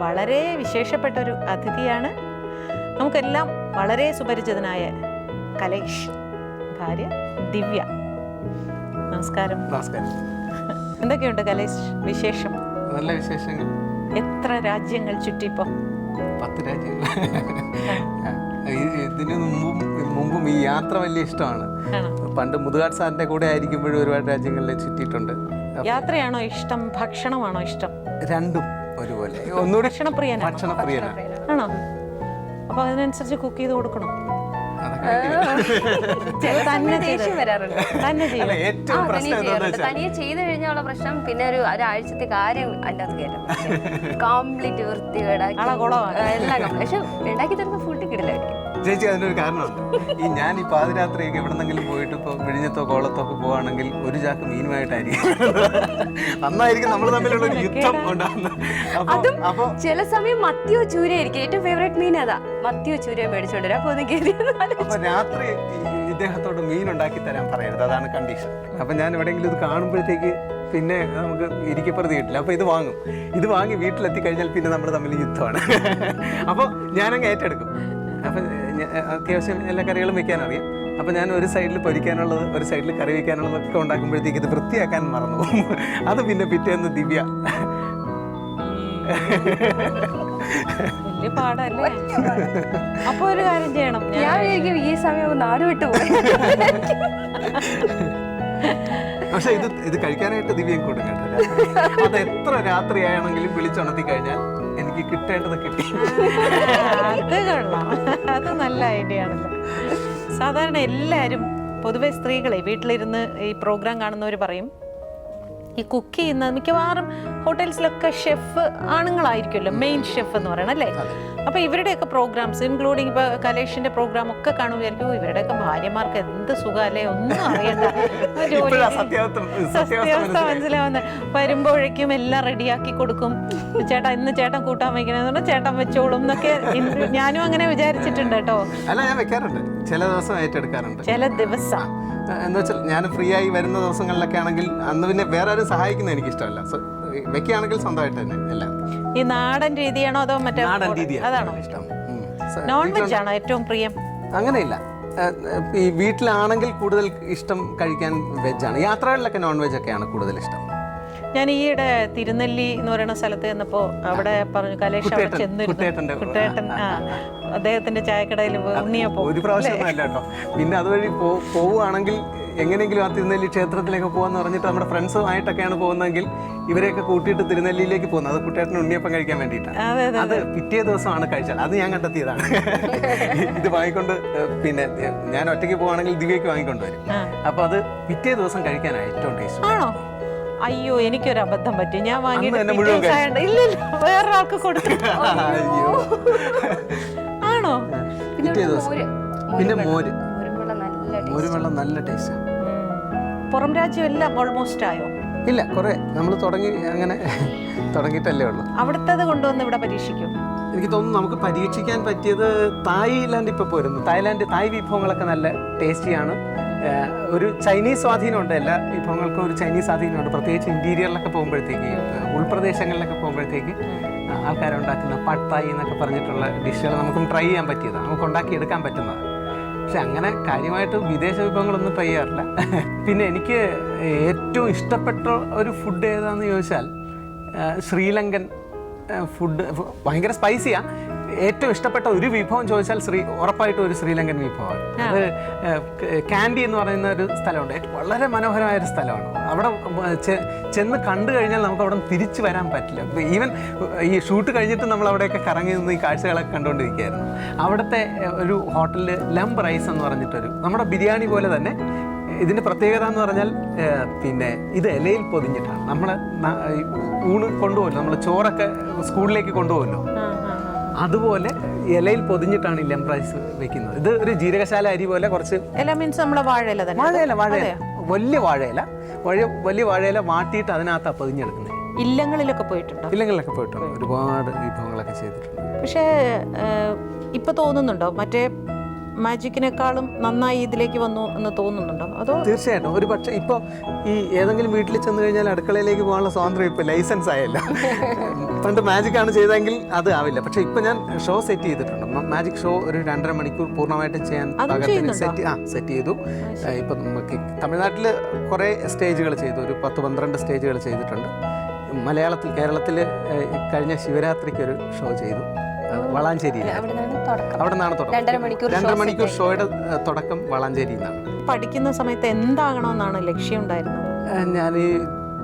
വളരെ വിശേഷപ്പെട്ടൊരു അതിഥിയാണ്. നമുക്കെല്ലാം വളരെ സുപരിചിതനായ കലേഷ്, ഭാര്യ ദിവ്യ. നമസ്കാരം. നമസ്കാരം. എന്തൊക്കെയുണ്ട് കലേഷ് വിശേഷം? നല്ല വിശേഷങ്ങൾ. എത്ര രാജ്യങ്ങൾ ചുറ്റിപ്പോ? 10 രാജ്യങ്ങൾ. ഇതിനു മുമ്പും ഈ യാത്ര വലിയ ഇഷ്ടമാണ്. പണ്ട് മുതുകാട് സാറിന്റെ കൂടെ ആയിരിക്കുമ്പോഴും ഒരുപാട് രാജ്യങ്ങളിൽ ചുറ്റിയിട്ടുണ്ട്. യാത്രയാണോ ഇഷ്ടം, ഭക്ഷണമാണോ ഇഷ്ടം? രണ്ടും ഒരുപോലെ. ഒന്നുകൂടി ഭക്ഷണപ്രിയനാണ്. ആണോ? അപ്പൊ അതിനനുസരിച്ച് കുക്ക് ചെയ്ത് കൊടുക്കണം. തനിയെ ചെയ്ത് കഴിഞ്ഞുള്ള പ്രശ്നം പിന്നെ ഒരാഴ്ചത്തെ കാര്യം അതിനകത്ത് കയറ്റാം. കംപ്ലീറ്റ് വൃത്തികേടാക്കി എല്ലാം. പക്ഷെ ഉണ്ടാക്കി തരുന്ന ഫുഡ് കിടിലായിരിക്കും. ചേച്ചി, അതിനൊരു കാരണമുണ്ട്. ഞാൻ ഈ പാതിരാത്രിയൊക്കെ എവിടെന്നെങ്കിലും പോയിട്ട് ഇപ്പോൾ വിഴിഞ്ഞത്തോ കോളത്തോ ഒക്കെ പോവാണെങ്കിൽ ഒരു ചാക്ക് മീനുമായിട്ടായിരിക്കും. അന്നായിരിക്കും നമ്മൾ തമ്മിലുള്ള ഒരു യുദ്ധം ഉണ്ടാകുന്നത്. അപ്പൊ ചില സമയം മത്തിയോ ചൂരയായിരിക്കും ഏറ്റവും ഫേവറേറ്റ് മീൻ. അതാ മത്തിയോ ചൂരയോ മേടിച്ചോണ്ട് അപ്പൊ രാത്രി ഇദ്ദേഹത്തോട് മീൻ ഉണ്ടാക്കി തരാൻ പറയരുത്, അതാണ് കണ്ടീഷൻ. അപ്പൊ ഞാൻ എവിടെയെങ്കിലും ഇത് കാണുമ്പോഴത്തേക്ക് പിന്നെ നമുക്ക് ഇരിക്കപ്പുറത്ത് കിട്ടില്ല. അപ്പോൾ ഇത് വാങ്ങി വീട്ടിലെത്തി കഴിഞ്ഞാൽ പിന്നെ നമ്മൾ തമ്മിൽ യുദ്ധമാണ്. അപ്പോൾ ഞാനങ്ങ് ഏറ്റെടുക്കും. അപ്പം അത്യാവശ്യം എല്ലാ കറികളും വെക്കാൻ അറിയാം. അപ്പം ഞാൻ ഒരു സൈഡിൽ പൊരിക്കാനുള്ളത്, ഒരു സൈഡിൽ കറി വയ്ക്കാനുള്ളതൊക്കെ ഉണ്ടാക്കുമ്പോഴത്തേക്ക് ഇത് വൃത്തിയാക്കാൻ മറന്നു പോകും. അത് പിന്നെ പിറ്റേന്ന് ദിവ്യ വലിയ പാടല്ലേ? അപ്പൊ ഒരു കാര്യം ചെയ്യണം, ഞാൻ ഈ സമയം നാട് വിട്ടു പോയി. പക്ഷെ ഇത് കഴിക്കാനായിട്ട് ദിവ്യം കൂടും കേട്ടോ. അത് എത്ര രാത്രിയാണെങ്കിലും വിളിച്ചുണർത്തി കഴിഞ്ഞാൽ എനിക്ക് കിട്ടേണ്ടത് കിട്ടി. അത് കൊള്ളാം, അത് നല്ല ഐഡിയ ആണല്ലോ. സാധാരണ എല്ലാവരും, പൊതുവെ സ്ത്രീകളെ വീട്ടിലിരുന്ന് ഈ പ്രോഗ്രാം കാണുന്നവർ പറയും, ഈ കുക്ക് ചെയ്യുന്ന മിക്കവാറും ഹോട്ടൽസിലൊക്കെ ഷെഫ് ആണുങ്ങളായിരിക്കുമല്ലോ, മെയിൻ ഷെഫ് എന്ന് പറയണം അല്ലേ? അപ്പോൾ ഇവരുടെയൊക്കെ പ്രോഗ്രാംസ്, ഇൻക്ലൂഡിങ് ഇപ്പോൾ കലേഷിന്റെ പ്രോഗ്രാം ഒക്കെ കാണുമായിരിക്കും, ഇവരുടെയൊക്കെ ഭാര്യമാർക്ക് എന്ത് സുഖമല്ലേ, ഒന്നും അറിയണ്ട, സത്യാവസ്ഥ മനസ്സിലാവുന്നത്. വരുമ്പോഴേക്കും എല്ലാം റെഡിയാക്കി കൊടുക്കും. ചേട്ടാ ഇന്ന് ചേട്ടൻ കൂട്ടാൻ വയ്ക്കണമെന്ന് പറഞ്ഞാൽ ചേട്ടൻ വെച്ചോളും എന്നൊക്കെ ഞാനും അങ്ങനെ വിചാരിച്ചിട്ടുണ്ട് കേട്ടോ. അല്ല, ഞാൻ വെക്കാറുണ്ട്, ചില ദിവസം ഏറ്റെടുക്കാറുണ്ട്. ചില ദിവസം എന്ന് വെച്ചാൽ ഞാൻ ഫ്രീ ആയി വരുന്ന ദിവസങ്ങളിലൊക്കെ ആണെങ്കിൽ അന്ന് പിന്നെ വേറെ ആരും സഹായിക്കുന്നത് എനിക്ക് ഇഷ്ടമല്ല. വെക്കുകയാണെങ്കിൽ സ്വന്തമായിട്ട് തന്നെ എല്ലാം. ഈ നാടൻ രീതിയാണോ അതോ മറ്റേ അതാണോ ഇഷ്ടം? നോൺ വെജ് ആണോ ഏറ്റവും പ്രിയം? അങ്ങനെയില്ല, ഈ വീട്ടിലാണെങ്കിൽ കൂടുതൽ ഇഷ്ടം കഴിക്കാൻ വെജാണ്. യാത്രകളിലൊക്കെ നോൺ വെജ് ഒക്കെയാണ് കൂടുതൽ ഇഷ്ടം. ഞാൻ ഈയിടെ തിരുനെല്ലി എന്ന് പറയുന്ന സ്ഥലത്ത് ചെന്നപ്പോ അവിടെ പറഞ്ഞു, കലേഷ് അവിടെ ചെന്നിരുന്നു, കുട്ടേട്ടൻ അദ്ദേഹത്തിന്റെ ചായക്കടയിൽ ഉണ്ണിയപ്പോ ഒരു പ്രാവശ്യം അല്ല കേട്ടോ. പിന്നെ അതുവഴി പോവുകയാണെങ്കിൽ എങ്ങനെയെങ്കിലും ആ തിരുനെല്ലി ക്ഷേത്രത്തിലേക്ക് പോകാന്ന് പറഞ്ഞിട്ട് നമ്മുടെ ഫ്രണ്ട്സുമായിട്ടൊക്കെയാണ് പോകുന്നതെങ്കിൽ ഇവരെയൊക്കെ കൂട്ടിയിട്ട് തിരുനെല്ലിയിലേക്ക് പോകുന്നത്. അത് കുട്ടേട്ടന് ഉണ്ണിയപ്പം കഴിക്കാൻ വേണ്ടിയിട്ടാണ്. അത് പിറ്റേ ദിവസമാണ് കഴിച്ചാൽ. അത് ഞാൻ കണ്ടെത്തിയതാണ്. ഇത് വാങ്ങിക്കൊണ്ട് പിന്നെ ഞാൻ ഒറ്റയ്ക്ക് പോവുകയാണെങ്കിൽ ദിവ്യയ്ക്ക് വാങ്ങിക്കൊണ്ട് വരും. അപ്പൊ അത് പിറ്റേ ദിവസം കഴിക്കാനാണ് ഏറ്റവും ടേസ്റ്റ്. ആണോ? അയ്യോ, എനിക്കൊരു അബദ്ധം പറ്റി. ഞാൻ വാങ്ങിയിട്ട് ഇല്ല, വേറൊരാൾക്ക് കൊടുത്തു. ആണോ? പിറ്റേ ദിവസം പിന്നെ മോര് വെള്ളം നല്ല ടേസ്റ്റ്. പുറം രാജ്യം എല്ലാം ഓൾമോസ്റ്റ് ആയോ? ഇല്ല, കുറെ നമ്മൾ അങ്ങനെ തുടങ്ങിയിട്ടല്ലേ ഉള്ളൂ. അവിടുത്തെ കൊണ്ടുവന്ന് ഇവിടെ പരീക്ഷിക്കും. എനിക്ക് തോന്നുന്നു നമുക്ക് പരീക്ഷിക്കാൻ പറ്റിയത് തായ്ലാൻഡ്. ഇപ്പോൾ പോരുന്നു തായ് വിഭവങ്ങളൊക്കെ നല്ല ടേസ്റ്റിയാണ്. ഒരു ചൈനീസ് സ്വാധീനമുണ്ട്, എല്ലാ വിഭവങ്ങൾക്കും ഒരു ചൈനീസ് സ്വാധീനമുണ്ട്. പ്രത്യേകിച്ച് ഇന്റീരിയറിലൊക്കെ പോകുമ്പോഴത്തേക്ക്, ഉൾപ്രദേശങ്ങളിലൊക്കെ പോകുമ്പോഴത്തേക്ക് ആൾക്കാരുണ്ടാക്കുന്ന പട്ട് തായ് എന്നൊക്കെ പറഞ്ഞിട്ടുള്ള ഡിഷുകൾ നമുക്കും ട്രൈ ചെയ്യാൻ പറ്റിയതാണ്, നമുക്ക് ഉണ്ടാക്കിയെടുക്കാൻ പറ്റുന്നതാണ്. പക്ഷെ അങ്ങനെ കാര്യമായിട്ട് വിദേശ വിഭവങ്ങളൊന്നും ട്രൈ ചെയ്യാറില്ല. പിന്നെ എനിക്ക് ഏറ്റവും ഇഷ്ടപ്പെട്ട ഒരു ഫുഡ് ഏതാണെന്ന് ചോദിച്ചാൽ ശ്രീലങ്കൻ ഫുഡ്. ഭയങ്കര സ്പൈസിയാണ്. ഏറ്റവും ഇഷ്ടപ്പെട്ട ഒരു വിഭവം ചോദിച്ചാൽ ഉറപ്പായിട്ടും ഒരു ശ്രീലങ്കൻ വിഭവമാണ്. അത് കാൻഡി എന്ന് പറയുന്ന ഒരു സ്ഥലമുണ്ട്, വളരെ മനോഹരമായ ഒരു സ്ഥലമാണ്. അവിടെ ചെന്ന് കണ്ടു കഴിഞ്ഞാൽ നമുക്ക് അവിടെ തിരിച്ചു വരാൻ പറ്റില്ല. ഈവൻ ഈ ഷൂട്ട് കഴിഞ്ഞിട്ട് നമ്മൾ അവിടെയൊക്കെ കറങ്ങി നിന്ന് ഈ കാഴ്ചകളൊക്കെ കണ്ടുകൊണ്ടിരിക്കുകയായിരുന്നു. അവിടുത്തെ ഒരു ഹോട്ടലിൽ ലംബ് റൈസ് എന്ന് പറഞ്ഞിട്ടൊരു, നമ്മുടെ ബിരിയാണി പോലെ തന്നെ. ഇതിൻ്റെ പ്രത്യേകത എന്ന് പറഞ്ഞാൽ പിന്നെ ഇത് ഇലയിൽ പൊതിഞ്ഞിട്ടാണ്. നമ്മൾ ഊണ് കൊണ്ടുപോകല്ലോ, നമ്മൾ ചോറൊക്കെ സ്കൂളിലേക്ക് കൊണ്ടുപോകല്ലോ, അതുപോലെ ഇലയിൽ പൊതിഞ്ഞിട്ടാണ് ഈ ലംബ് റൈസ് വെക്കുന്നത്. ഇത് ഒരു ജീരകശാല അരി പോലെ കുറച്ച് ഇല മീൻസ് നമ്മളെ വാഴയില തന്നെ. വാഴയില വലിയ വാഴയില വാട്ടിയിട്ട് അതിനകത്താണ് പൊതിഞ്ഞെടുക്കുന്നത്. ഇല്ലങ്ങളിലൊക്കെ പോയിട്ടുണ്ട്. ഒരുപാട് വിഭവങ്ങളൊക്കെ ചെയ്തിട്ടുണ്ട്. പക്ഷേ ഇപ്പൊ തോന്നുന്നുണ്ടോ മറ്റേ മാജിക്കിനേക്കാളും നന്നായി ഇതിലേക്ക് വന്നു എന്ന് തോന്നുന്നുണ്ടോ? അതോ? തീർച്ചയായിട്ടും. ഒരു പക്ഷേ ഇപ്പോൾ ഈ ഏതെങ്കിലും വീട്ടിൽ ചെന്ന് കഴിഞ്ഞാൽ അടുക്കളയിലേക്ക് പോകാനുള്ള സ്വാതന്ത്ര്യം ഇപ്പോൾ ലൈസൻസ് ആയല്ലോ. പണ്ട് മാജിക് ആണ് ചെയ്തെങ്കിൽ അത് ആവില്ല. പക്ഷെ ഇപ്പൊ ഞാൻ ഷോ സെറ്റ് ചെയ്തിട്ടുണ്ട്. മാജിക് ഷോ ഒരു 2.5 മണിക്കൂർ പൂർണ്ണമായിട്ട് ചെയ്യാൻ സെറ്റ് ചെയ്തു. ഇപ്പൊ നമുക്ക് തമിഴ്നാട്ടിൽ കുറെ സ്റ്റേജുകൾ ചെയ്തു, ഒരു 10-12 സ്റ്റേജുകൾ ചെയ്തിട്ടുണ്ട്. മലയാളത്തിൽ കേരളത്തിൽ കഴിഞ്ഞ ശിവരാത്രിക്ക് ഒരു ഷോ ചെയ്തു വളാഞ്ചേരിയിൽ. അവിടെ നിന്നാണ് തുടക്കം. 2.5 മണിക്കൂർ ഷോയുടെ തുടക്കം വളാഞ്ചേരിയിൽ നിന്നാണ്. പഠിക്കുന്ന സമയത്ത് എന്താകണമെന്നാണ് ലക്ഷ്യം ഉണ്ടായിരുന്നത്? ഞാൻ ഈ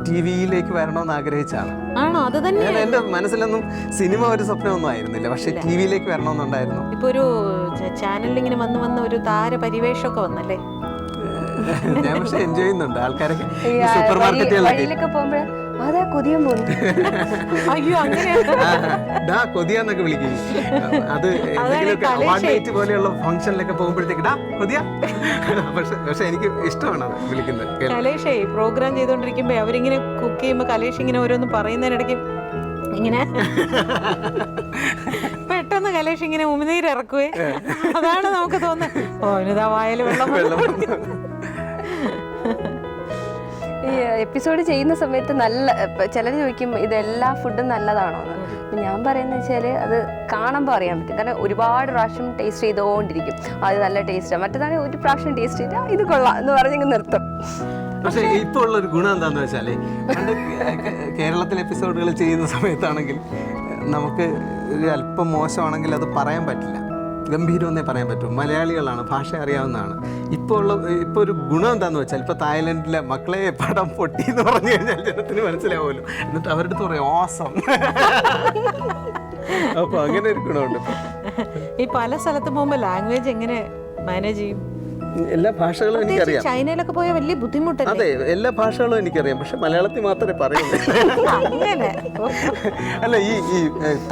TV-യിലേക്ക് വരണമെന്ന് ആഗ്രഹിച്ചാണ്. ആണോ? അത് തന്നെ. എന്റെ മനസ്സിലൊന്നും സിനിമ ഒരു സ്വപ്നമൊന്നും ആയിരുന്നില്ല, പക്ഷെ TV-യിലേക്ക് വരണമെന്നുണ്ടായിരുന്നു. ഇപ്പൊ ഒരു ചാനലിൽ ഇങ്ങനെ വന്ന് ഒരു താരപരിവേഷമൊക്കെ വന്നല്ലേ? ഞാൻ പക്ഷെ എൻജോയ് ചെയ്യുന്നുണ്ട്. ആൾക്കാരൊക്കെ സൂപ്പർ മാർക്കറ്റുകളിലൊക്കെ അതാ കൊതിയാൻ പോകുന്നു. അയ്യോ, അങ്ങനെ കൊതിയാന്നൊക്കെ വിളിക്കും. അത് എന്തെങ്കിലുമൊക്കെ അവാർഡ് നൈറ്റ് പോലെയുള്ള ഫംഗ്ഷനിലൊക്കെ പോകുമ്പോഴത്തേക്ക് ഡാ കൊതിയാ. പക്ഷെ എനിക്ക് ഇഷ്ടമാണ് അത് വിളിക്കുന്നത്. കലേഷേ പ്രോഗ്രാം ചെയ്തോണ്ടിരിക്കുമ്പോ അവരിങ്ങനെ കുക്ക് ചെയ്യുമ്പോ കലേഷ് ഇങ്ങനെ ഓരോന്ന് പറയുന്നതിനിടയ്ക്ക് ഇങ്ങനെ പെട്ടെന്ന് കലേഷ് ഇങ്ങനെ ഉമിനീര് ഇറക്കുവേ. അതാണ് നമുക്ക് തോന്നുന്നത്, ഓ ഇതാ വായൽ വെള്ളം. ഈ എപ്പിസോഡ് ചെയ്യുന്ന സമയത്ത് നല്ല ചിലർ ചോദിക്കും ഇതെല്ലാ ഫുഡും നല്ലതാണോ എന്ന്. അപ്പം ഞാൻ പറയുന്നത് വെച്ചാൽ അത് കാണുമ്പോൾ അറിയാൻ പറ്റും. കാരണം ഒരുപാട് പ്രാവശ്യം ടേസ്റ്റ് ചെയ്തുകൊണ്ടിരിക്കും. അത് നല്ല ടേസ്റ്റാണ്, മറ്റേതാണെങ്കിൽ ഒരു പ്രാവശ്യം ടേസ്റ്റ് ചെയ്താൽ ഇത് കൊള്ളാം എന്ന് പറഞ്ഞ് നിർത്തും. പക്ഷെ ഇപ്പോൾ ഉള്ളൊരു ഗുണം എന്താണെന്ന് വെച്ചാൽ പണ്ട് കേരളത്തിലെ എപ്പിസോഡുകൾ ചെയ്യുന്ന സമയത്താണെങ്കിൽ നമുക്ക് ഒരു അല്പം മോശമാണെങ്കിൽ അത് പറയാൻ പറ്റില്ല, ഗംഭീരമെന്നേ പറയാൻ പറ്റും. മലയാളികളാണ്, ഭാഷ അറിയാവുന്നതാണ്. ഇപ്പോൾ ഒരു ഗുണം എന്താണെന്ന് വെച്ചാൽ ഇപ്പോൾ തായ്ലൻഡിലെ മക്കളെ പടം പൊട്ടി എന്ന് പറഞ്ഞു കഴിഞ്ഞാൽ ജനത്തിന് മനസ്സിലാവുമല്ലോ. എന്നിട്ട് അവരുടെ അടുത്ത് പറയും ഓസം. അപ്പോൾ അങ്ങനെ ഒരു ഗുണമുണ്ട്. ഈ പല സ്ഥലത്ത് പോകുമ്പോൾ ലാംഗ്വേജ് എങ്ങനെ മാനേജ് ചെയ്യും? എല്ലാ ഭാഷകളും എനിക്കറിയാം. ചൈനയിലൊക്കെ പോയാൽ വലിയ ബുദ്ധിമുട്ടല്ലേ? അതെ, എല്ലാ ഭാഷകളും എനിക്കറിയാം, പക്ഷെ മലയാളത്തിൽ മാത്രമേ പറയുള്ളൂ. അല്ല, ഈ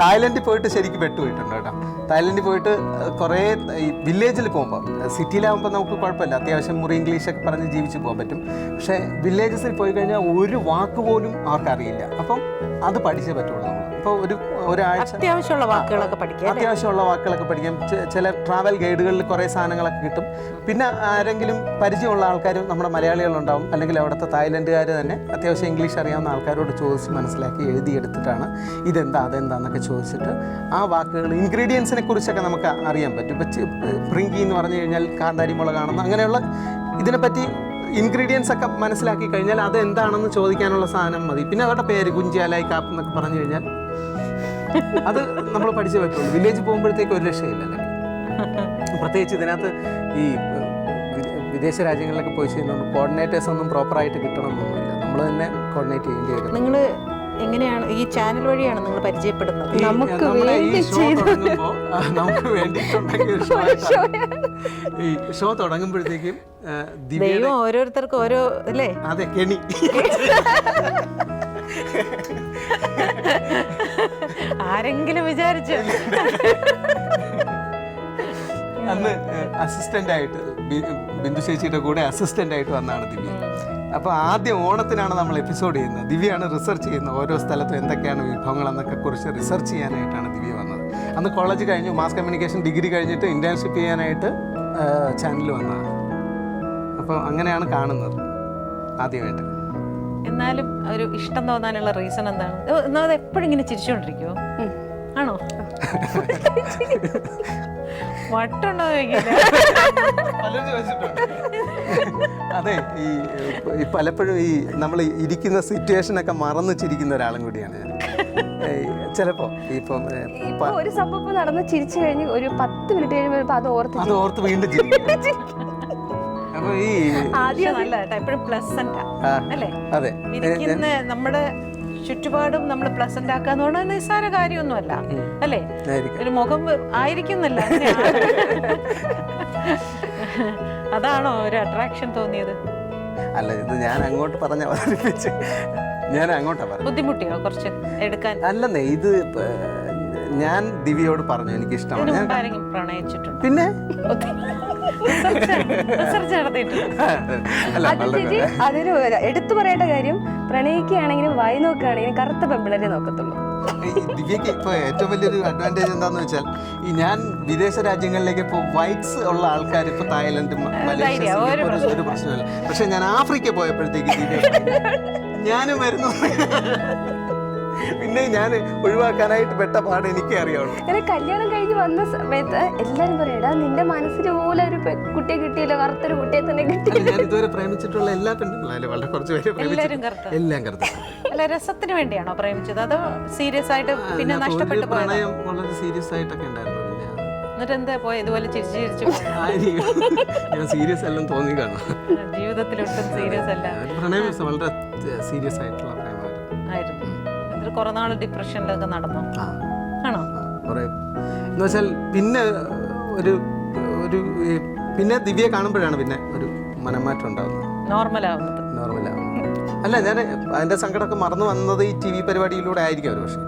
തായ്ലൻഡിൽ പോയിട്ട് ശരിക്കും പെട്ടുപോയിട്ടുണ്ട് കേട്ടോ. തായ്ലൻഡിൽ പോയിട്ട് കുറേ ഈ വില്ലേജിൽ പോകുമ്പോൾ, സിറ്റിയിലാകുമ്പോൾ നമുക്ക് കുഴപ്പമില്ല, അത്യാവശ്യം മുറി ഇംഗ്ലീഷൊക്കെ പറഞ്ഞ് ജീവിച്ച് പോകാൻ പറ്റും. പക്ഷേ വില്ലേജസിൽ പോയി കഴിഞ്ഞാൽ ഒരു വാക്ക് പോലും അവർക്കറിയില്ല. അപ്പം അത് പഠിച്ചേ പറ്റുള്ളൂ നമ്മൾ. ഇപ്പോൾ ഒരാഴ്ച അത്യാവശ്യമുള്ള വാക്കുകളൊക്കെ പഠിക്കാം. ചില ട്രാവൽ ഗൈഡുകളിൽ കുറേ സാധനങ്ങളൊക്കെ കിട്ടും. പിന്നെ ആരെങ്കിലും പരിചയമുള്ള ആൾക്കാരും നമ്മുടെ മലയാളികളുണ്ടാവും, അല്ലെങ്കിൽ അവിടുത്തെ തായ്ലൻഡുകാർ തന്നെ അത്യാവശ്യം ഇംഗ്ലീഷ് അറിയാവുന്ന ആൾക്കാരോട് ചോദിച്ച് മനസ്സിലാക്കി എഴുതിയെടുത്തിട്ടാണ് ഇതെന്താ അതെന്താന്നൊക്കെ ചോദിച്ചിട്ട് ആ വാക്കുകൾ ഇൻഗ്രീഡിയൻസിനെ കുറിച്ചൊക്കെ നമുക്ക് അറിയാൻ പറ്റും. ഇപ്പോൾ പ്രിങ്കി എന്ന് പറഞ്ഞു കഴിഞ്ഞാൽ കാന്താരി മുളകാണെന്ന്, അങ്ങനെയുള്ള ഇതിനെപ്പറ്റി ഇൻഗ്രീഡിയൻസ് ഒക്കെ മനസ്സിലാക്കി കഴിഞ്ഞാൽ അത് എന്താണെന്ന് ചോദിക്കാനുള്ള സാധനം മതി. പിന്നെ അവരുടെ പേര് കുഞ്ചാലായി കാപ്പ് എന്നൊക്കെ പറഞ്ഞു കഴിഞ്ഞാൽ അത് നമ്മൾ പഠിച്ചേ പറ്റുള്ളൂ. വില്ലേജ് പോകുമ്പോഴത്തേക്ക് ഒരു രക്ഷയില്ലല്ലേ. പ്രത്യേകിച്ച് ഇതിനകത്ത് ഈ വിദേശ രാജ്യങ്ങളിലൊക്കെ പോയി ചെയ്യുന്നുണ്ട് കോർഡിനേറ്റേഴ്സ് ഒന്നും പ്രോപ്പറായിട്ട് കിട്ടണമെന്നൊന്നുമില്ല, നമ്മൾ തന്നെ കോർഡിനേറ്റ് ചെയ്യേണ്ടി വരും. നിങ്ങൾ എങ്ങനെയാണ് ഈ ചാനൽ വഴിയാണ് നിങ്ങൾ പരിചയപ്പെടുന്നത്? നമുക്ക് വേണ്ടിയിട്ടുണ്ടെങ്കിൽ ഈ ഷോ തുടങ്ങുമ്പോഴത്തേക്കും ദൈവം ഓരോരുത്തർക്കും ഓരോ അല്ലേ? അതെ, കെണി. ആരെങ്കിലും വിചാരിച്ചു അന്ന് അസിസ്റ്റന്റ് ആയിട്ട് ബിന്ദു ചേച്ചിയുടെ കൂടെ അസിസ്റ്റന്റ് ആയിട്ട് വന്നാണ് ദിവ്യ. അപ്പോൾ ആദ്യം ഓണത്തിനാണ് നമ്മൾ എപ്പിസോഡ് ചെയ്യുന്നത്. ദിവ്യയാണ് റിസർച്ച് ചെയ്യുന്നത്, ഓരോ സ്ഥലത്തും എന്തൊക്കെയാണ് വിഭവങ്ങൾ എന്നൊക്കെ കുറിച്ച് റിസർച്ച് ചെയ്യാനായിട്ടാണ് ദിവ്യ വന്നത്. അന്ന് കോളേജ് കഴിഞ്ഞു, മാസ് കമ്മ്യൂണിക്കേഷൻ ഡിഗ്രി കഴിഞ്ഞിട്ട് ഇന്റേൺഷിപ്പ് ചെയ്യാനായിട്ട് ചാനലിൽ വന്നതാണ്. അപ്പോൾ അങ്ങനെയാണ് കാണുന്നത് ആദ്യമായിട്ട്. എന്നാലും ഒരു ഇഷ്ടം തോന്നാനുള്ള റീസൺ എന്താണ്? ഒന്നാമത് എപ്പോഴും ഇങ്ങനെ ചിരിച്ചുകൊണ്ടിരിക്കുമോ? ആണോ? വട്ടുണ്ടോ അതെ, ഈ പലപ്പോഴും ഈ നമ്മൾ ഇരിക്കുന്ന സിറ്റുവേഷനൊക്കെ മറന്നു ചിരിക്കുന്ന ഒരാളും കൂടിയാണ് ഞാൻ. ചിലപ്പോ ഇപ്പൊ ഒരു സംഭവം നടന്ന് ചിരിച്ചു കഴിഞ്ഞ് ഒരു 10 മിനിറ്റ് കഴിയുമ്പോൾ അത് ഓർത്ത് വീണ്ടും ചിരിക്കും. അപ്പൊ ഈ എപ്പോഴും പ്ലസന്റ് അല്ലേ? അതെ, ഇരിക്കുന്ന നമ്മുടെ ചുറ്റുപാടും നമ്മൾ പ്ലസന്റ് ആക്കാന്ന് പറഞ്ഞാൽ നിസ്സാര കാര്യമൊന്നുമല്ല അല്ലേ? ഒരു മുഖം ആയിരിക്കുന്നില്ല, അതാണോ ഒരു അട്രാക്ഷൻ തോന്നിയത്? അല്ല, ഇത് ഞാൻ അങ്ങോട്ട് പറഞ്ഞ അവതരിപ്പിച്ച് ഞാൻ അങ്ങോട്ടാ പറഞ്ഞു. ബുദ്ധിമുട്ടിയോ കുറച്ച് എടുക്കാൻ? അല്ലെന്നേ, ഇത് ഞാൻ ദിവ്യയോട് പറഞ്ഞു എനിക്ക് ഇഷ്ടമാണ്. പ്രണയിച്ചിട്ടുണ്ട്? പിന്നെ അതൊരു എടുത്തു പറയേണ്ട കാര്യം, പ്രണയിക്കുകയാണെങ്കിലും വായി നോക്കുകയാണെങ്കിലും കറുത്ത പെമ്പിളരെ നോക്കത്തുള്ളൂ. ദിവ്യക്ക് ഇപ്പൊ ഏറ്റവും വലിയൊരു അഡ്വാൻറ്റേജ് എന്താന്ന് വെച്ചാൽ, ഈ ഞാൻ വിദേശ രാജ്യങ്ങളിലേക്ക് ഇപ്പോൾ വൈറ്റ്സ് ഉള്ള ആൾക്കാർ ഇപ്പൊ തായ്ലൻഡ്, മലേഷ്യ, ഒരു പ്രശ്നമില്ല. പക്ഷെ ഞാൻ ആഫ്രിക്ക പോയപ്പോഴത്തേക്ക് ദിവ്യ ഞാനും വരുന്നു. പിന്നെ ഞാൻ ഒഴിവാക്കാനായിട്ട് പെട്ട പാട് എനിക്കേ അറിയാവുള്ളൂ. അങ്ങനെ കല്യാണം കഴിഞ്ഞ് വന്ന സമയത്ത് എല്ലാരും പറയടാ നിന്റെ മനസ്സിന് പോലെ ഒരു കുട്ടിയെ കിട്ടിയില്ല, കറുത്തൊരു കുട്ടിയെ തന്നെ കിട്ടിയില്ല. ഞാൻ ഇതുവരെ പ്രേമിച്ചിട്ടുള്ള എല്ലാ പെണ്ണുങ്ങളും വളരെ കുറച്ച് പേര് എല്ലാം കറുത്ത. അല്ല, രസത്തിന് വേണ്ടിയാണോ പ്രേമിച്ചത് അതോ സീരിയസ് ആയിട്ട് പിന്നെ നഷ്ടപ്പെട്ടു പോയത്? പ്രണയം വളരെ സീരിയസ് ആയിട്ടൊക്കെ ഉണ്ടായിരുന്നു. എന്നിട്ട് എന്താ പോയ ഇതുപോലെ ചിരിച്ചു ഞാൻ സീരിയസ് എല്ലാം തോന്നി കാണും. ജീവിതത്തിലൊട്ടും സീരിയസ് അല്ല. പ്രണയം വളരെ സീരിയസ് ആയിട്ടുള്ള പ്രേമമായിരുന്നു. എന്നിട്ട് കുറെ നാൾ ഡിപ്രഷനിലൊക്കെ നടന്നു ആണോ? എന്ന് വെച്ചാൽ പിന്നെ പിന്നെ ദിവ്യയെ കാണുമ്പോഴാണ് പിന്നെ ഒരു മനംമാറ്റം ഉണ്ടാവുന്നത്, നോർമലാവുന്നത്. അല്ല, ഞാൻ അതിന്റെ സങ്കടമൊക്കെ മറന്നു വന്നത് ഈ TV പരിപാടിയിലൂടെ ആയിരിക്കും ഒരു പക്ഷേ.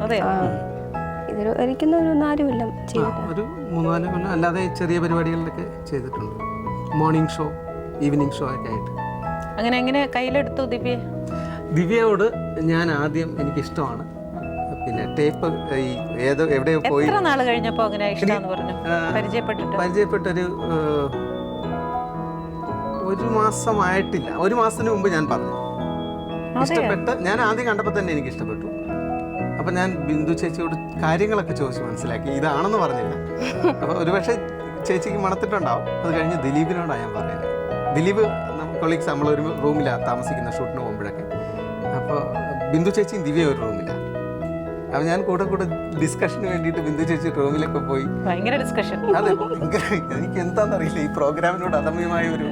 അതെ, ഇതൊരു ഒരിക്കുന്ന ഒരു 4 കൊല്ലം ഒരു 3-4 കൊല്ലം അല്ലാതെ ചെറിയ പരിപാടികളിലൊക്കെ ചെയ്തിട്ടുണ്ട്. മോർണിംഗ് ഷോ, ഈവനിങ് ഷോ ഒക്കെ ആയിട്ട്. അങ്ങനെ എങ്ങനെ കയ്യിലെടുത്തു ദിവ്യയോട് ഞാൻ ആദ്യം എനിക്കിഷ്ടമാണ്, പിന്നെ ടേപ്പ് എവിടെയോ പോയി. എത്ര നാൾ കഴിഞ്ഞപ്പോ അങ്ങനെ ഇഷ്ടമാണെന്ന് പറഞ്ഞു? പരിചയപ്പെട്ടൊരു 1 മാസമായിട്ടില്ല, 1 മാസത്തിന് മുമ്പ് ഞാൻ പറഞ്ഞു ഇഷ്ടപ്പെട്ട്. ഞാൻ ആദ്യം കണ്ടപ്പോൾ തന്നെ എനിക്ക് ഇഷ്ടപ്പെട്ടു. അപ്പൊ ഞാൻ ബിന്ദു ചേച്ചിയോട് കാര്യങ്ങളൊക്കെ ചോദിച്ചു മനസ്സിലാക്കി, ഇതാണെന്ന് പറഞ്ഞില്ല. അപ്പൊ ഒരുപക്ഷെ ചേച്ചിക്ക് മണത്തിട്ടുണ്ടാവും. അത് കഴിഞ്ഞ് ദിലീപിനോടാണ് ഞാൻ പറയുന്നത്. ദിലീപ് കൊളീഗ്സ് നമ്മളൊരു റൂമിലാണ് താമസിക്കുന്ന ഷൂട്ടിന് പോകുമ്പോഴൊക്കെ. അപ്പോൾ ബിന്ദു ചേച്ചിയും ദിവ്യ ഒരു റൂമിലാണ്. അപ്പൊ ഞാൻ കൂടെ ഡിസ്കഷന് വേണ്ടിയിട്ട് ബിന്ദു ചേച്ചി റൂമിലൊക്കെ പോയി. ഭയങ്കര ഡിസ്കഷൻ. അതെ, എനിക്ക് എന്താണെന്നറിയില്ല, ഈ പ്രോഗ്രാമിനോട് അദമ്യമായ ഒരു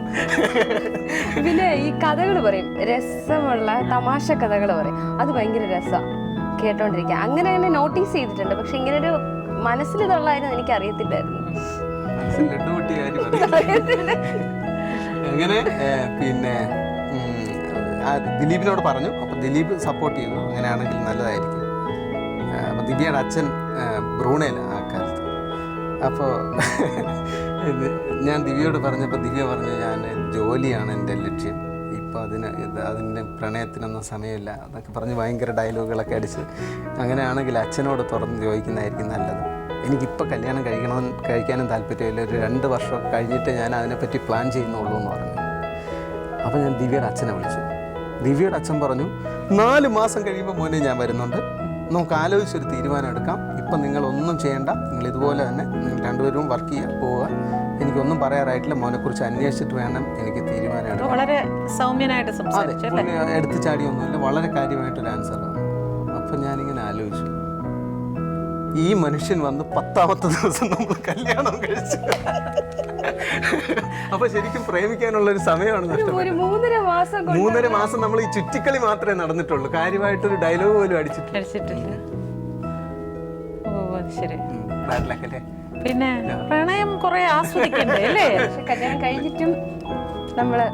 പിന്നെ ഈ കഥകൾ പറയും, രസമുള്ള തമാശ കഥകൾ പറയും, അത് ഭയങ്കര രസമാണ് കേട്ടോണ്ടിരിക്കുക. അങ്ങനെ നോട്ടീസ് ചെയ്തിട്ടുണ്ട്. പക്ഷെ ഇങ്ങനെ ഒരു മനസ്സിൽ ഇതുള്ളായിരുന്നു എനിക്ക് അറിയത്തില്ലായിരുന്നു. അങ്ങനെ പിന്നെ ദിലീപിനോട് പറഞ്ഞു. അപ്പോൾ ദിലീപ് സപ്പോർട്ട് ചെയ്തു, അങ്ങനെയാണെങ്കിൽ നല്ലതായിരിക്കും. അപ്പോൾ ദിവ്യയുടെ അച്ഛൻ ബ്രൂണയിലാണ് ആ കാലത്ത്. അപ്പോൾ ഞാൻ ദിവ്യയോട് പറഞ്ഞപ്പോൾ ദിവ്യ പറഞ്ഞു, ഞാൻ ജോലിയാണ് എൻ്റെ ലക്ഷ്യം, ഇപ്പോൾ അതിന് പ്രണയത്തിനൊന്നും സമയമില്ല എന്നൊക്കെ പറഞ്ഞ് ഭയങ്കര ഡയലോഗുകളൊക്കെ അടിച്ച്. അങ്ങനെയാണെങ്കിൽ അച്ഛനോട് തുറന്ന് ചോദിക്കുന്നതായിരിക്കും നല്ലത്. എനിക്കിപ്പോൾ കല്യാണം കഴിക്കാനും താല്പര്യമില്ല, ഒരു 2 വർഷമൊക്കെ കഴിഞ്ഞിട്ട് ഞാൻ അതിനെപ്പറ്റി പ്ലാൻ ചെയ്യുന്നുള്ളൂ എന്ന് പറഞ്ഞു. അപ്പോൾ ഞാൻ ദിവ്യയുടെ അച്ഛനെ വിളിച്ചു. ദിവ്യയുടെ അച്ഛൻ പറഞ്ഞു, 4 മാസം കഴിയുമ്പോൾ മോനെ ഞാൻ വരുന്നുണ്ട്, നമുക്ക് ആലോചിച്ചൊരു തീരുമാനം എടുക്കാം. ഇപ്പം നിങ്ങളൊന്നും ചെയ്യേണ്ട, നിങ്ങൾ ഇതുപോലെ തന്നെ നിങ്ങൾ 2 പേരും വർക്ക് ചെയ്യാൻ പോവുക. എനിക്കൊന്നും പറയാറായിട്ടില്ല, മോനെക്കുറിച്ച് അന്വേഷിച്ചിട്ട് വേണം എനിക്ക് തീരുമാനം എടുക്കാം. വളരെ സൗമ്യനായിട്ട് സംസാരിച്ചു, എടുത്തു ചാടിയൊന്നുമില്ല, വളരെ കാര്യമായിട്ടൊരു ആൻസറാണ്. അപ്പം ഞാനിങ്ങനെ ആലോചിച്ചു, ഈ മനുഷ്യൻ വന്ന് 10ാമത്തെ ദിവസം നമ്മൾ കല്യാണം കഴിച്ചു. അപ്പൊ ശരിക്കും പ്രേമിക്കാനുള്ള ഒരു സമയമാണ് നഷ്ടപ്പെട്ടത്. 3.5 മാസം നമ്മൾ ഈ ചുറ്റിക്കളി മാത്രമേ നടന്നിട്ടുള്ളൂ, കാര്യമായിട്ടൊരു ഡയലോഗ് പോലും അടിച്ചിട്ടില്ല. പിന്നെ പ്രണയം കുറെ ആസ്വദിക്കണ്ടേ അല്ലേ? കല്യാണം കഴിഞ്ഞിട്ടും നമ്മള്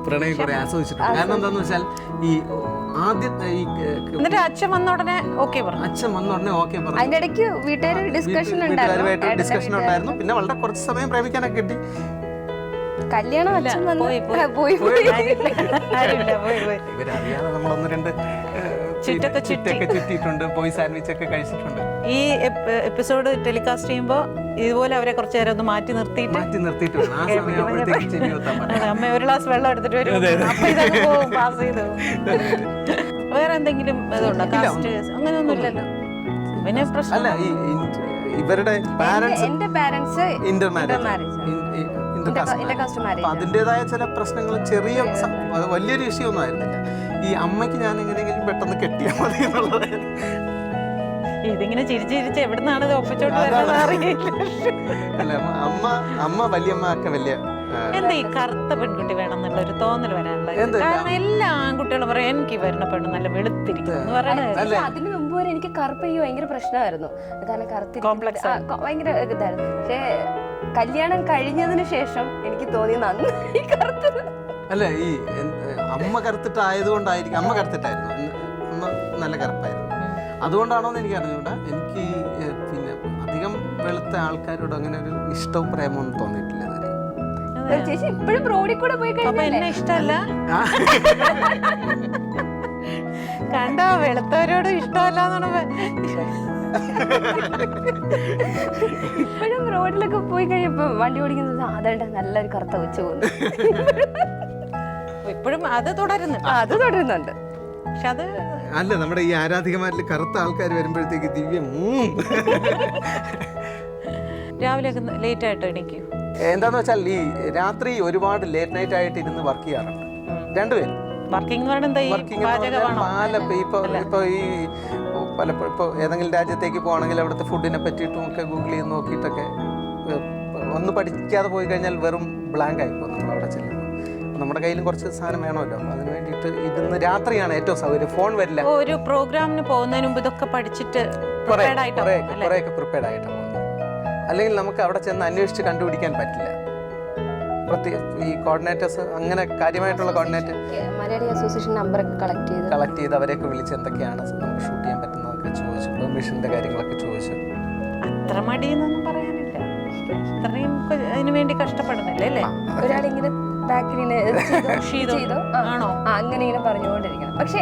പ്രണയം കുറെ ആസ്വദിച്ചിട്ടുണ്ട്. കാരണം എന്താന്ന് വെച്ചാൽ ഈ ആദ്യത്തെ എന്നിട്ട് അച്ഛൻ വന്ന ഉടനെ ഓക്കെ പറഞ്ഞു. അതിന്റെ ഇടയ്ക്ക് വീട്ടുകാരുടെ ഡിസ്കഷൻ ഉണ്ടായിരുന്നു. പിന്നെ വളരെ കുറച്ച് സമയം പ്രേമിക്കാനൊക്കെ കിട്ടി. കല്യാണം അച്ഛൻ പോയി ഇവരറിയാതെ നമ്മൾ 1-2 ചുറ്റൊക്കെ ചുറ്റിയിട്ടുണ്ട്, പോയി സാൻഡ്വിച്ച് ഒക്കെ കഴിച്ചിട്ടുണ്ട്. ഈ എപ്പിസോഡ് ടെലികാസ്റ്റ് ചെയ്യുമ്പോൾ ഇതുപോലെ അവരെ കുറച്ചു നേരം ഒന്ന് മാറ്റി നിർത്തിയിട്ട് ആ സമയമാകുമ്പോഴത്തേക്ക് അമ്മ ഒരു ഗ്ലാസ് വെള്ളം എടുത്തിട്ട് വരും, അപ്പൊ ഇതൊക്കെ പോകും പാസ് ചെയ്തു. വേറെ എന്തെങ്കിലും ഇതുണ്ടോ? കാസ്റ്റ് അങ്ങനെയൊന്നും ഇല്ലല്ലോ. പിന്നെ അല്ല, ഈ ഇവരുടെ പാരന്റ്സ് ഇന്റർ മാരേജ്, അതിൻ്റെതായ ചില പ്രശ്നങ്ങൾ, ചെറിയ വലിയൊരു വിഷയമൊന്നും ആയിരുന്നില്ല. ഈ അമ്മയ്ക്ക് ഞാൻ എങ്ങനെയെങ്കിലും പെട്ടെന്ന് കെട്ടിയാൽ മതി എന്നുള്ളത്. ഇതിങ്ങനെ ചിരിച്ചിരിച്ച് എവിടുന്നാണ് ഇത് ഒപ്പിച്ചോണ്ട് വരുന്നത് അറിയില്ല. അല്ല, അമ്മ വല്യമ്മ ഒക്കെ വലിയ എന്താ ഈ കറുത്ത പെൺകുട്ടി വേണം എന്നുള്ള ഒരു തോന്നൽ വരാനുള്ളത്? കാരണം എല്ലാ ആൺകുട്ടികളും പറയും എനിക്ക് വരുന്ന പെണ്ണ് നല്ല വെളുത്തിരിക്കും എന്ന് പറയണത്. അതിന് മുമ്പ് വരെ എനിക്ക് കറുപ്പ് ഭയങ്കര പ്രശ്നമായിരുന്നു. കാരണം കറുത്തി ഭയങ്കര ഇതായിരുന്നു. പക്ഷേ കല്യാണം കഴിഞ്ഞതിന് ശേഷം എനിക്ക് തോന്നി നന്നായി കറുത്തത്. അല്ല, ഈ അമ്മ കറുത്തിട്ടായതുകൊണ്ടായിരിക്കും. അമ്മ കറുത്തിട്ടായിരുന്നു, അമ്മ നല്ല കറുപ്പായിരുന്നു. അതുകൊണ്ടാണോന്ന് എനിക്ക് അറിഞ്ഞൂടാ. എനിക്ക് പിന്നെ അധികം വെളുത്ത ആൾക്കാരോട് അങ്ങനെ ഒരു ഇഷ്ടവും പ്രേമവും തോന്നിയിട്ടില്ല. ചേച്ചി ഇപ്പോഴും റോഡിൽ കൂടെ പോയി എന്നെ ഇഷ്ടമല്ല, കണ്ടോ വെളുത്തവരോട് ഇഷ്ടമല്ല. ഇപ്പോഴും റോഡിലൊക്കെ പോയി കഴിയുമ്പോ വണ്ടി ഓടിക്കുന്നത് അതേണ്ട നല്ലൊരു കറുത്ത വെച്ച് പോകുന്നു. ഇപ്പോഴും അത് തുടരുന്നുണ്ട്. അത് തുടരുന്നുണ്ട്. പക്ഷെ അത് അല്ല, നമ്മുടെ ഈ ആരാധികമാരിൽ കറുത്ത ആൾക്കാർ വരുമ്പോഴത്തേക്ക് ദിവ്യ രാവിലെ ലേറ്റ് ആയിട്ട് എണീക്കും. എന്താന്ന് വെച്ചാൽ ഈ രാത്രി ഒരുപാട് ലേറ്റ് നൈറ്റ് ആയിട്ട് ഇരുന്ന് വർക്ക് ചെയ്യാറുണ്ട് രണ്ടുപേരും. വർക്കിംഗ് എന്ന് പറയുന്നത് ഈ പാചകമാണോ? ഇപ്പൊ ഈ പലപ്പോഴും ഇപ്പോൾ ഏതെങ്കിലും രാജ്യത്തേക്ക് പോകണമെങ്കിൽ അവിടുത്തെ ഫുഡിനെ പറ്റിയിട്ടും ഒക്കെ ഗൂഗിൾ ചെയ്ത് നോക്കിയിട്ടൊക്കെ ഒന്ന് പഠിക്കാതെ പോയി കഴിഞ്ഞാൽ വെറും ബ്ലാങ്ക് ആയിപ്പോൾ നമ്മൾ അവിടെ ചെല്ലുമ്പോൾ. നമ്മുടെ കയ്യിലും കുറച്ച് സാധനം വേണമല്ലോ, അതിന് വേണ്ടിയിട്ട് ഇരുന്ന് രാത്രിയാണ് ഏറ്റവും സൗകര്യം. ഫോൺ വരില്ല. ഒരു പ്രോഗ്രാമിന് പോകുന്നതിന് മുമ്പ് ഇതൊക്കെ പഠിച്ചിട്ട് കുറേയൊക്കെ പ്രിപ്പയർഡ് ആയിട്ടാണ് പോകുന്നത്. അല്ലെങ്കിൽ നമുക്ക് അവിടെ ചെന്ന് അന്വേഷിച്ച് കണ്ടുപിടിക്കാൻ പറ്റില്ല. ഈ കോർഡിനേറ്റേഴ്സ് അങ്ങനെ കാര്യമായിട്ടുള്ള കോർഡിനേറ്റർ മലയാളി അസോസിയേഷൻ നമ്പറൊക്കെ കളക്ട് ചെയ്ത് അവരെയൊക്കെ വിളിച്ച് എന്തൊക്കെയാണ് നമുക്ക് ഷൂട്ട് ചെയ്യാൻ പറ്റുന്നതൊക്കെ ചോദിച്ചു, പെർമിഷൻ്റെ കാര്യങ്ങളൊക്കെ ചോദിച്ചു. അത്ര മടിയെന്നൊന്നും പറയാനില്ല, അത്രയും അതിനു വേണ്ടി കഷ്ടപ്പെടുന്നില്ലേ അല്ലേ? ഒരാളിങ്ങനെ ആണോ അങ്ങനെ ഇങ്ങനെ പറഞ്ഞുകൊണ്ടിരിക്കണം. പക്ഷെ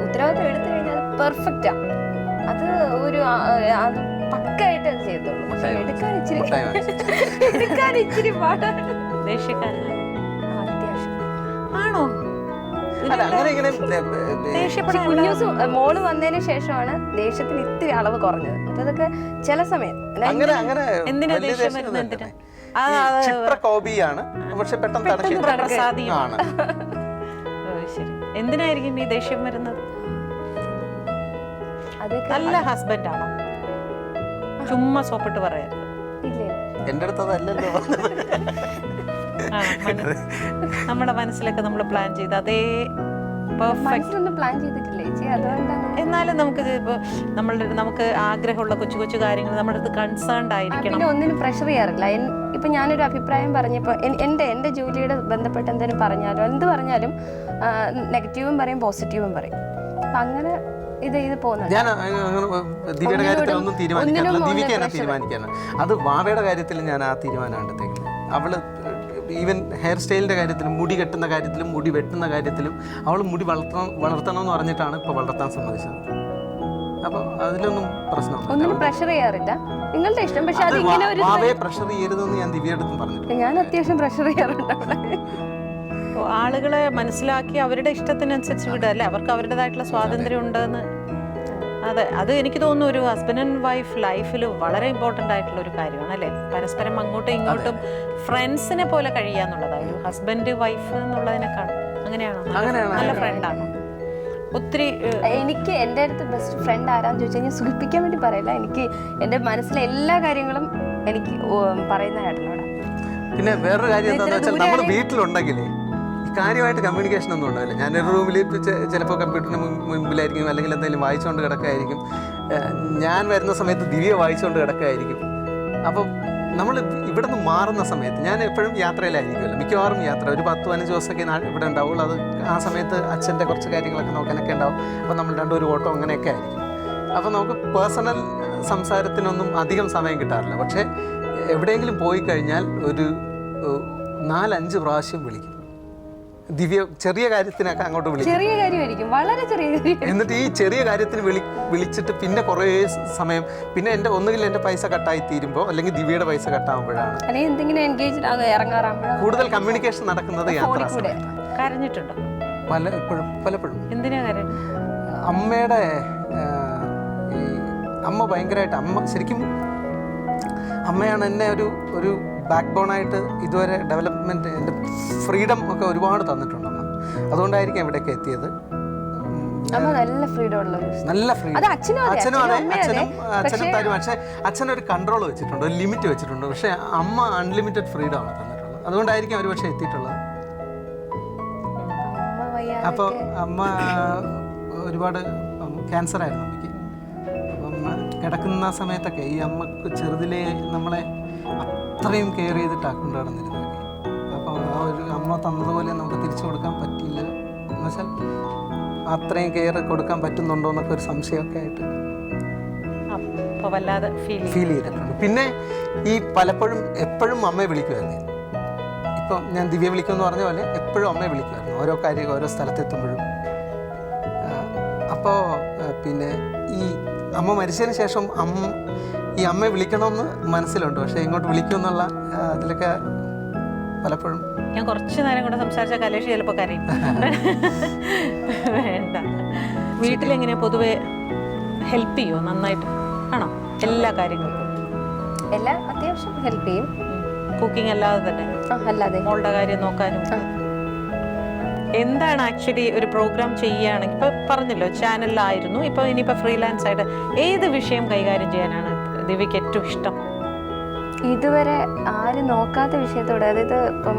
ഉത്തരവാദിത്വം എടുത്തു കഴിഞ്ഞാൽ പെർഫെക്റ്റാ. അത് ഒരു പക്കായിട്ട് അത് ചെയ്തോളൂ. പക്ഷെ എടുക്കാൻ ഇച്ചിരി പാടാണ്. ദേഷ്യക്കാരനാണ് അത്യാവശ്യം. ആണോ? കുഞ്ഞൂസ് മോള് വന്നതിന് ശേഷമാണ് ദേഷ്യത്തിന് ഇത്തിരി അളവ് കുറഞ്ഞത്. അതൊക്കെ ചില സമയം എന്തിനാ ദേഷ്യം വരുന്നത്? എന്തിനാ? പക്ഷെ പെട്ടെന്ന് എന്തിനായിരിക്കും ഈ ദേഷ്യം വരുന്നത്? നല്ല ഹസ്ബൻഡ് ആണോ? ചുമ്മാ സോപ്പിട്ട് പറയരുത്. എന്റെ അടുത്ത് അതല്ലല്ലോ. നമ്മുടെ മനസ്സിലൊക്കെ നമ്മൾ പ്ലാൻ ചെയ്ത് അതേ പ്ലാൻ ചെയ്തിട്ടില്ലേ? എന്നാലും നമുക്ക് നമുക്ക് ആഗ്രഹമുള്ള കൊച്ചു കൊച്ചു കാര്യങ്ങൾ നമ്മുടെ അടുത്ത് കൺസേൺഡ് ആയിരിക്കണം. ഒന്നിനും പ്രഷർ ചെയ്യാറില്ല. ഇപ്പൊ ഞാനൊരു അഭിപ്രായം പറഞ്ഞപ്പോ എന്റെ ജോലിയുടെ ബന്ധപ്പെട്ട് എന്തെങ്കിലും പറഞ്ഞാലും എന്ത് പറഞ്ഞാലും നെഗറ്റീവും പറയും പോസിറ്റീവും പറയും. അപ്പൊ അങ്ങനെ ഇത് പോകുന്നത് ഞാൻ ദിവ്യയുടെ കാര്യത്തിലൊന്നും തീരുമാനിക്കാനാണ്. അത് വാവയുടെ കാര്യത്തിൽ ഞാൻ ആ തീരുമാനമാണ് എടുത്തേക്കുന്നത്. അവള് ഈവൻ ഹെയർ സ്റ്റൈലിൻ്റെ കാര്യത്തിലും മുടി കെട്ടുന്ന കാര്യത്തിലും മുടി വെട്ടുന്ന കാര്യത്തിലും അവൾ മുടി വളർത്തണം എന്ന് പറഞ്ഞിട്ടാണ് ഇപ്പോൾ വളർത്താൻ സമ്മതിച്ചത്. അപ്പോൾ അതിലൊന്നും പ്രശ്നമൊന്നും പ്രഷർ ചെയ്യാറില്ല. നിങ്ങളുടെ ഇഷ്ടം. പക്ഷെ വാവയെ പ്രഷർ ചെയ്യരുതെന്ന് ഞാൻ ദിവ്യടുത്തും പറഞ്ഞിട്ടുണ്ട്. ഞാൻ അത്യാവശ്യം പ്രഷർ ചെയ്യാറുണ്ട്. ആളുകളെ മനസ്സിലാക്കി അവരുടെ ഇഷ്ടത്തിനനുസരിച്ച് വിടുക അല്ലേ? അവർക്ക് അവരുടേതായിട്ടുള്ള സ്വാതന്ത്ര്യം ഉണ്ടെന്ന്. അതെ, അത് എനിക്ക് തോന്നുന്നു ഒരു ഹസ്ബൻഡ് ആൻഡ് വൈഫ് ലൈഫിൽ വളരെ ഇമ്പോർട്ടൻ്റ് ആയിട്ടുള്ള ഒരു കാര്യമാണ് അല്ലേ? പരസ്പരം അങ്ങോട്ടും ഇങ്ങോട്ടും ഫ്രണ്ട്സിനെ പോലെ കഴിയാന്നുള്ളതാണ് ഒരു ഹസ്ബൻഡ് വൈഫ് എന്നുള്ളതിനേക്കാൾ. അങ്ങനെയാണോ? നല്ല ഫ്രണ്ടാണോ? ഒത്തിരി എനിക്ക് എൻ്റെ അടുത്ത് ബെസ്റ്റ് ഫ്രണ്ട് ആരാന്ന് ചോദിച്ചു കഴിഞ്ഞാൽ സുഖിപ്പിക്കാൻ വേണ്ടി പറയില്ല. എനിക്ക് എൻ്റെ മനസ്സിലെ എല്ലാ കാര്യങ്ങളും എനിക്ക് പറയുന്ന ഏട്ടനോടാ. പിന്നെ വേറൊരു കാര്യം എന്താണെന്ന് വെച്ചാൽ നമ്മൾ വീട്ടിലുണ്ടെങ്കിലേ കാര്യമായിട്ട് കമ്മ്യൂണിക്കേഷൻ ഒന്നും ഉണ്ടാവില്ല. ഞാനൊരു റൂമിൽ ചിലപ്പോൾ കമ്പ്യൂട്ടറിന് മുമ്പിലായിരിക്കും, അല്ലെങ്കിൽ എന്തെങ്കിലും വായിച്ചുകൊണ്ട് കിടക്കായിരിക്കും. ഞാൻ വരുന്ന സമയത്ത് ദിവ്യ വായിച്ചുകൊണ്ട് കിടക്കായിരിക്കും. അപ്പം നമ്മൾ ഇവിടെ നിന്ന് മാറുന്ന സമയത്ത് ഞാൻ എപ്പോഴും യാത്രയിലായിരിക്കുമല്ലോ, മിക്കവാറും യാത്ര ഒരു 10-15 ദിവസമൊക്കെ ഇവിടെ ഉണ്ടാവുള്ളൂ. അത് ആ സമയത്ത് അച്ഛൻ്റെ കുറച്ച് കാര്യങ്ങളൊക്കെ നോക്കാനൊക്കെ ഉണ്ടാവും. അപ്പോൾ നമ്മൾ രണ്ടൊരു ഓട്ടോ അങ്ങനെയൊക്കെ ആയിരിക്കും. അപ്പോൾ നമുക്ക് പേഴ്സണൽ സംസാരത്തിനൊന്നും അധികം സമയം കിട്ടാറില്ല. പക്ഷേ എവിടെയെങ്കിലും പോയി കഴിഞ്ഞാൽ ഒരു 4-5 പ്രാവശ്യം വിളിക്കും ദിവ്യ. ചെറിയ കാര്യത്തിനൊക്കെ അങ്ങോട്ട് വിളിക്കും. ചെറിയ കാര്യമായിരിക്കും, വളരെ ചെറിയ കാര്യം. എന്നിട്ട് ഈ ചെറിയ കാര്യത്തിന് വിളിച്ചിട്ട് പിന്നെ കുറേ സമയം പിന്നെ ഒന്നുകിൽ എൻ്റെ പൈസ കട്ടായി തീരുമ്പോൾ അല്ലെങ്കിൽ ദിവ്യയുടെ പൈസ കട്ടാകുമ്പോഴാണ് കൂടുതൽ കമ്മ്യൂണിക്കേഷൻ നടക്കുന്നത്. യാത്ര കരഞ്ഞിട്ടുണ്ടോ? പലപ്പോഴും. എന്തിനാ കരഞ്ഞത്? അമ്മയുടെ അമ്മ ഭയങ്കരമായിട്ട് ശരിക്കും അമ്മയാണ് എന്നെ ഒരു ബാക്ക് ബോണായിട്ട് ഇതുവരെ ഡെവലപ്മെൻറ്റ്, എൻ്റെ ഫ്രീഡം ഒക്കെ ഒരുപാട് തന്നിട്ടുണ്ടമ്മ. അതുകൊണ്ടായിരിക്കും ഇവിടേക്ക് എത്തിയത്. നല്ല ഫ്രീഡം. അച്ഛനും തരും. പക്ഷേ അച്ഛനൊരു കൺട്രോൾ വെച്ചിട്ടുണ്ട്, ഒരു ലിമിറ്റ് വെച്ചിട്ടുണ്ട്. പക്ഷേ അമ്മ അൺലിമിറ്റഡ് ഫ്രീഡം ആണ് തന്നിട്ടുള്ളത്. അതുകൊണ്ടായിരിക്കും അവർ പക്ഷേ എത്തിയിട്ടുള്ളത്. അപ്പോൾ അമ്മ ഒരുപാട് ക്യാൻസറായിരുന്നു അമ്മയ്ക്ക്. അപ്പം കിടക്കുന്ന സമയത്തൊക്കെ ഈ അമ്മക്ക് ചെറുതിലേ നമ്മളെ അത്രയും കെയർ ചെയ്തിട്ടാണ് കൊണ്ടു നടന്നിരുന്നത്. അപ്പോൾ ആ ഒരു അമ്മ തന്നതുപോലെ നമുക്ക് തിരിച്ചു കൊടുക്കാൻ പറ്റില്ല എന്ന് വെച്ചാൽ അത്രയും കെയർ കൊടുക്കാൻ പറ്റുന്നുണ്ടോ എന്നൊക്കെ ഒരു സംശയമൊക്കെ ആയിട്ട് ഫീൽ ചെയ്തിട്ടുണ്ട്. പിന്നെ ഈ പലപ്പോഴും എപ്പോഴും അമ്മയെ വിളിക്കുമായിരുന്നു. ഇപ്പം ഞാൻ ദിവ്യ വിളിക്കുമെന്ന് പറഞ്ഞ പോലെ എപ്പോഴും അമ്മയെ വിളിക്കുമായിരുന്നു ഓരോ കാര്യം ഓരോ സ്ഥലത്തെത്തുമ്പോഴും. അപ്പോൾ പിന്നെ ഈ അമ്മ മരിച്ചതിന് ശേഷം ഈ അമ്മയെ വിളിക്കണമെന്ന് മനസ്സിലുണ്ട്. പക്ഷേ ഇങ്ങോട്ട് വിളിക്കുമെന്നുള്ള അതിലൊക്കെ പലപ്പോഴും. ഞാൻ കുറച്ച് നേരം കൂടെ സംസാരിച്ച കലേഷ് ചിലപ്പോൾ കരയും. വേണ്ട. വീട്ടിലെങ്ങനെ പൊതുവെ ഹെൽപ്പ് ചെയ്യുമോ നന്നായിട്ട്? ആണോ എല്ലാ കാര്യങ്ങൾക്കും? എല്ലാം അത്യാവശ്യം ഹെൽപ്പ് ചെയ്യും. കുക്കിംഗ് അല്ലാതെ തന്നെ അല്ലാതെ മോളുടെ കാര്യം നോക്കാനും. എന്താണ് ആക്ച്വലി ഒരു പ്രോഗ്രാം ചെയ്യുകയാണെങ്കിൽ, ഇപ്പൊ പറഞ്ഞല്ലോ ചാനലിലായിരുന്നു, ഇപ്പൊ ഇനിയിപ്പോ ഫ്രീലാൻസ് ആയിട്ട് ഏത് വിഷയം കൈകാര്യം ചെയ്യാനാണ് ദിവ്യക്ക് ഏറ്റവും ഇഷ്ടം? ഇതുവരെ ആരും നോക്കാത്ത വിഷയത്തോട്, അതായത് ഇപ്പം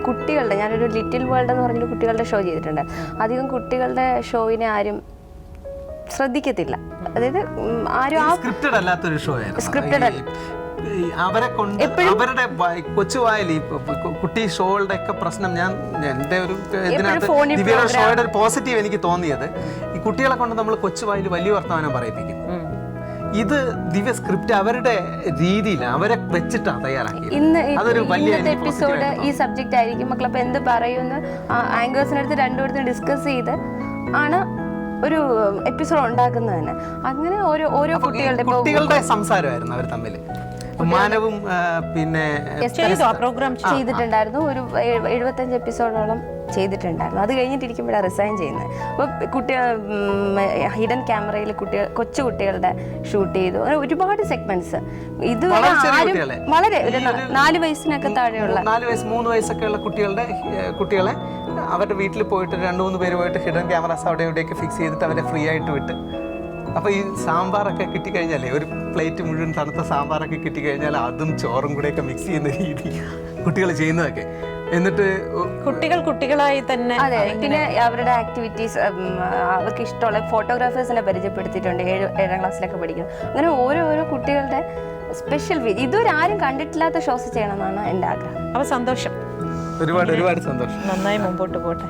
കുട്ടികളുടെ, ഞാനൊരു ലിറ്റിൽ വേൾഡ് എന്ന് പറഞ്ഞൊരു കുട്ടികളുടെ ഷോ ചെയ്തിട്ടുണ്ട്. അധികം കുട്ടികളുടെ ഷോയിനെ ആരും ശ്രദ്ധിക്കത്തില്ല. അതായത് ആരും ആ സ്ക്രിപ്റ്റഡ് അല്ലാത്തൊരു ഷോ ആയിരുന്നു. സ്ക്രിപ്റ്റഡ് അവരെ കൊണ്ട് അവരുടെ കൊച്ചുവായാലും ഈ കുട്ടി ഷോകളുടെ ഒക്കെ പ്രശ്നം, ഞാൻ എൻ്റെ ഒരു ഇതിനകത്ത് ദിവ്യയുടെ ഷോയുടെ ഒരു പോസിറ്റീവ് എനിക്ക് തോന്നിയത്, ഈ കുട്ടികളെ കൊണ്ട് നമ്മൾ കൊച്ചുവായിൽ വലിയ വർത്തമാനം പറയിപ്പിക്കുന്നു. ഇത് ദിവ്യ സ്ക്രിപ്റ്റ് അവരുടെ രീതിയിൽ അവരെ വെച്ചിട്ടാണ് തയ്യാറാക്കിയത്. ഇന്നത്തെ എപ്പിസോഡ് ഈ സബ്ജക്റ്റ് ആയിരിക്കും, മക്കളപ്പം എന്ത് പറയുമെന്ന് ആങ്കേഴ്സിനടുത്ത് രണ്ടുപേർത്തും ഡിസ്കസ് ചെയ്ത് ആണ് ഒരു എപ്പിസോഡ് ഉണ്ടാക്കുന്നത് തന്നെ. അങ്ങനെ ഓരോ കുട്ടികളുടെ സംസാരമായിരുന്നു അവർ തമ്മിൽ. മാനവും പിന്നെ പ്രോഗ്രാം ചെയ്തിട്ടുണ്ടായിരുന്നു. ഒരു 75 എപ്പിസോഡോളം ചെയ്തിട്ടുണ്ടായിരുന്നു. അത് കഴിഞ്ഞിട്ടിരിക്കുമ്പോഴാണ് റിസൈൻ ചെയ്യുന്നത്. അപ്പോൾ ഹിഡൻ ക്യാമറയിൽ കൊച്ചു കുട്ടികളുടെ ഷൂട്ട് ചെയ്തു. അങ്ങനെ ഒരുപാട് സെഗ്മെന്റ്സ്. ഇതുവരെ ആരും വളരെ ഒരു 4 വയസ്സിനൊക്കെ താഴെയുള്ള 4 വയസ്സ് 3 വയസ്സൊക്കെ ഉള്ള കുട്ടികളെ അവരുടെ വീട്ടിൽ പോയിട്ട് 2-3 പേര് പോയിട്ട് ഹിഡൻ ക്യാമറാസ് അവിടെ ഇവിടെയൊക്കെ ഫിക്സ് ചെയ്തിട്ട് അവരെ ഫ്രീ ആയിട്ട് വിട്ട്. അപ്പോൾ ഈ സാമ്പാറൊക്കെ കിട്ടിക്കഴിഞ്ഞാലേ, ഒരു പ്ലേറ്റ് മുഴുവൻ തണുത്ത സാമ്പാറൊക്കെ കിട്ടിക്കഴിഞ്ഞാൽ അതും ചോറും കൂടെയൊക്കെ മിക്സ് ചെയ്യുന്ന രീതി കുട്ടികൾ ചെയ്യുന്നതൊക്കെ. എന്നിട്ട് കുട്ടികളായി തന്നെ. അതെ. പിന്നെ അവരുടെ ആക്ടിവിറ്റീസ്, അവർക്ക് ഇഷ്ടമുള്ള ഫോട്ടോഗ്രാഫേഴ്സിനെ പരിചയപ്പെടുത്തിയിട്ടുണ്ട്. 7ാം ക്ലാസ്സിലൊക്കെ പഠിക്കുന്നു. അങ്ങനെ ഓരോ കുട്ടികളുടെ സ്പെഷ്യൽ ഇതുവരെ ആരും കണ്ടിട്ടില്ലാത്ത ഷോസ് ചെയ്യണമെന്നാണ് എൻ്റെ ആഗ്രഹം. അപ്പോൾ സന്തോഷം, ഒരുപാട് സന്തോഷം. നന്നായി മുമ്പോട്ട് പോട്ടെ.